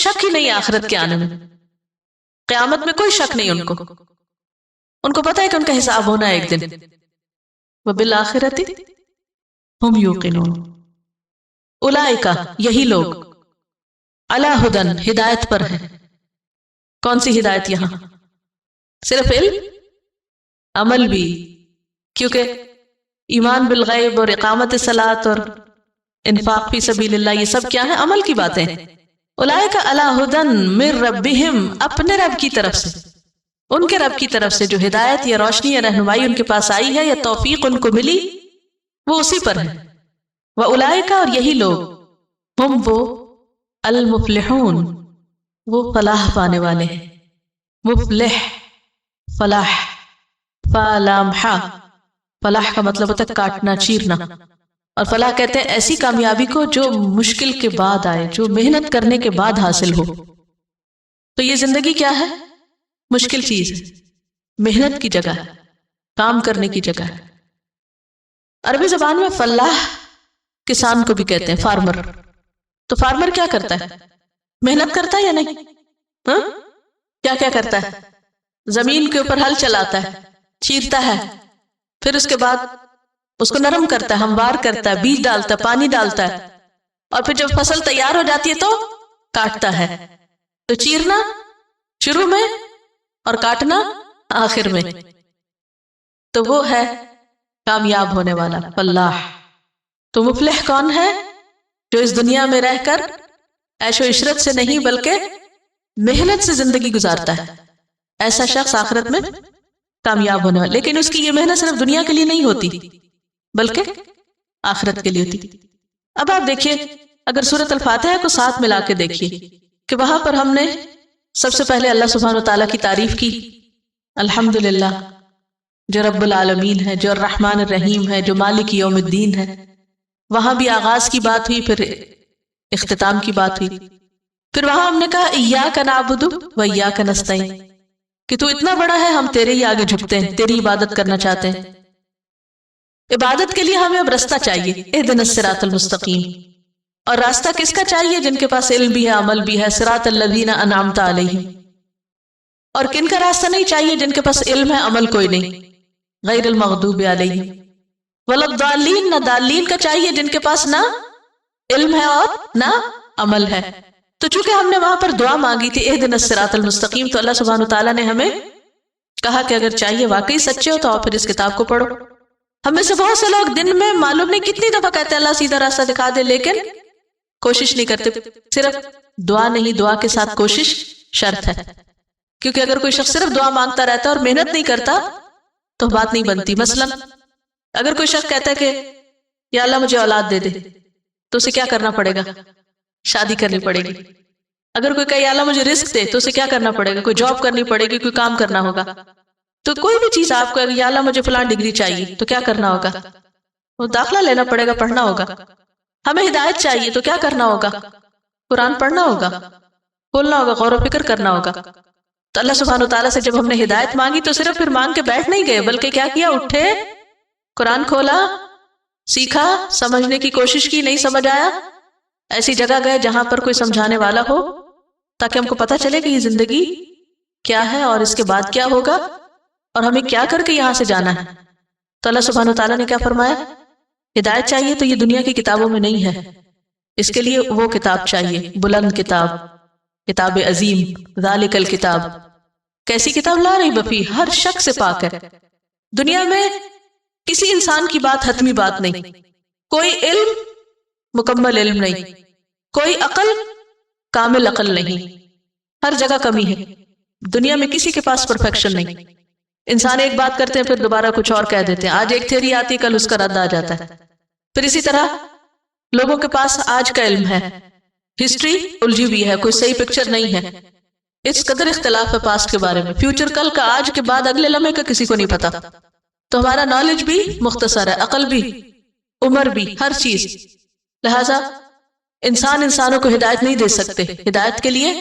شک ہی نہیں آخرت کے آنے میں، قیامت میں کوئی شک نہیں ان کو پتہ ہے کہ ان کا حساب ہونا ہے ایک دن. وبالآخرۃ ہم یوقنون، اولئک یہی لوگ، علی ھدی ہدایت پر ہیں. کون سی ہدایت یہاں؟ صرف علم؟ عمل بھی، کیونکہ ایمان بالغیب اور اقامت الصلاۃ اور انفاق فی سبیل اللہ یہ سب کیا ہے؟ عمل کی باتیں. اولئک علی ھدی من ربہم، اپنے رب کی طرف سے، ان کے رب کی طرف سے جو ہدایت یا روشنی یا رہنمائی ان کے پاس آئی ہے یا توفیق ان کو ملی، وہ اسی پر ہے. وَأُولَئِكَ، اور یہی لوگ، ہم وہ، المفلحون، وہ فلاح پانے والے ہیں. مفلح، فلاح، فالامحا، فلاح کا مطلب ہوتا ہے کاٹنا چیرنا، اور فلاح کہتے ہیں ایسی کامیابی کو جو مشکل کے بعد آئے، جو محنت کرنے کے بعد حاصل ہو. تو یہ زندگی کیا ہے؟ مشکل چیز ہے، محنت کی جگہ ہے، کام کرنے کی جگہ ہے. عربی زبان میں فلاح کسان کو بھی کہتے ہیں، فارمر. تو فارمر کیا کرتا ہے؟ محنت کرتا ہے یا نہیں؟ کیا کیا کرتا ہے؟ زمین کے اوپر ہل چلاتا ہے، چیرتا ہے، پھر اس کے بعد اس کو نرم کرتا ہے، ہموار کرتا ہے، بیج ڈالتا ہے، پانی ڈالتا ہے، اور پھر جب فصل تیار ہو جاتی ہے تو کاٹتا ہے. تو چیرنا شروع میں اور کاٹنا آخر میں. تو وہ ہے کامیاب ہونے والا فلاح. تو مفلح کون ہے؟ جو اس دنیا میں رہ کر عیش و عشرت سے نہیں بلکہ محنت سے زندگی گزارتا ہے. ایسا شخص آخرت میں کامیاب ہونے والا. لیکن اس کی یہ محنت صرف دنیا کے لیے نہیں ہوتی بلکہ آخرت کے لیے ہوتی. اب آپ دیکھیے، اگر سورۃ الفاتحہ کو ساتھ ملا کے دیکھیے کہ وہاں پر ہم نے سب سے پہلے اللہ سبحانہ وتعالیٰ کی تعریف کی، الحمدللہ، جو رب العالمین ہے، جو الرحمن الرحیم ہے، جو مالک یوم الدین ہے. وہاں بھی آغاز کی بات ہوئی، پھر اختتام کی بات ہوئی. پھر وہاں ہم نے کہا ایاک نعبد و ایاک نستعین، کہ تو اتنا بڑا ہے، ہم تیرے ہی آگے جھکتے ہیں، تیری عبادت کرنا چاہتے ہیں. عبادت کے لیے ہمیں اب راستہ چاہیے، اہدنا الصراط المستقیم. اور راستہ کس کا چاہیے؟ جن کے پاس علم بھی ہے، عمل بھی ہے. صراط الذین انعمت علیہم. اور کن کا راستہ نہیں چاہیے؟ جن کے پاس علم ہے، عمل کوئی نہیں. غیر المغضوب علیہم ولا الضالین. نہ ضالین کا چاہیے جن کے پاس نہ علم ہے اور نہ عمل ہے. تو چونکہ ہم نے وہاں پر دعا مانگی تھی اہدنا الصراط المستقیم، تو اللہ سبحانہ وتعالیٰ نے ہمیں کہا کہ اگر چاہیے واقعی سچے ہو تو آپ پھر اس کتاب کو پڑھو. ہم میں سے بہت سے لوگ دن میں معلوم نہیں کتنی دفعہ کہتے ہیں اللہ سیدھا راستہ دکھا دے، لیکن کوشش نہیں کرتے. صرف دعا نہیں، دعا کے ساتھ کوشش شرط ہے. کیونکہ اگر کوئی شخص صرف دعا مانگتا رہتا ہے اور محنت نہیں کرتا تو بات نہیں بنتی. مثلا اگر کوئی شخص کہتا ہے کہ یا اللہ مجھے اولاد دے دے، تو اسے کیا کرنا پڑے گا؟ شادی کرنی پڑے گی. اگر کوئی کہے یا اللہ مجھے رزق دے، تو اسے کیا کرنا پڑے گا؟ کوئی جاب کرنی پڑے گی، کوئی کام کرنا ہوگا. تو کوئی بھی چیز آپ کو یا اللہ مجھے فلاں ڈگری چاہیے، تو کیا کرنا ہوگا؟ وہ داخلہ لینا پڑے گا، پڑھنا ہوگا. ہمیں ہدایت چاہیے تو کیا کرنا ہوگا؟ قرآن پڑھنا ہوگا، کھولنا ہوگا، غور و فکر کرنا ہوگا. تو اللہ سبحانہ وتعالیٰ سے جب ہم نے ہدایت مانگی تو صرف پھر مانگ کے بیٹھ نہیں گئے، بلکہ کیا کیا؟ اٹھے، قرآن کھولا، سیکھا، سمجھنے کی کوشش کی. نہیں سمجھ آیا، ایسی جگہ گئے جہاں پر کوئی سمجھانے والا ہو، تاکہ ہم کو پتہ چلے کہ یہ زندگی کیا ہے اور اس کے بعد کیا ہوگا اور ہمیں کیا کر کے یہاں سے جانا ہے. تو اللہ سبحانہ وتعالیٰ نے کیا فرمایا؟ ہدایت چاہیے تو یہ دنیا کی کتابوں میں نہیں ہے، اس کے لیے وہ کتاب چاہیے، بلند کتاب، کتاب عظیم، ذالک الکتاب. کیسی کتاب؟ لا ریب فیہ، ہر شک سے پاک ہے. دنیا میں کسی انسان کی بات حتمی بات نہیں، کوئی علم مکمل علم نہیں، کوئی عقل کامل عقل نہیں، ہر جگہ کمی ہے. دنیا میں کسی کے پاس پرفیکشن نہیں. انسان ایک بات کرتے ہیں پھر دوبارہ کچھ اور کہہ دیتے ہیں. آج ایک تھیوری آتی، کل اس کا رد آ جاتا ہے. پھر اسی طرح لوگوں کے پاس آج کا علم ہے، ہسٹری الجھی ہوئی ہے، کوئی صحیح پکچر نہیں ہے. اس قدر اختلاف ہے پاسٹ کے بارے میں، فیوچر کل کا، آج کے بعد اگلے لمحے کا کسی کو نہیں پتا. تو ہمارا نالج بھی مختصر ہے، عقل بھی، عمر بھی، ہر چیز. لہذا انسان انسانوں کو ہدایت نہیں دے سکتے. ہدایت کے لیے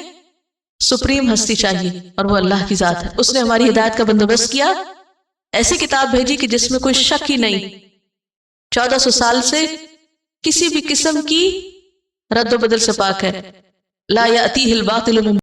سپریم ہستی چاہیے اور وہ اللہ کی ذات ہے. اس نے ہماری ہدایت کا بندوبست کیا، ایسی کتاب بھیجی کہ جس میں کوئی شک ہی نہیں. 1400 سال سے کسی بھی قسم کی رد و بدل سے پاک ہے. لا یأتیہ الباطل من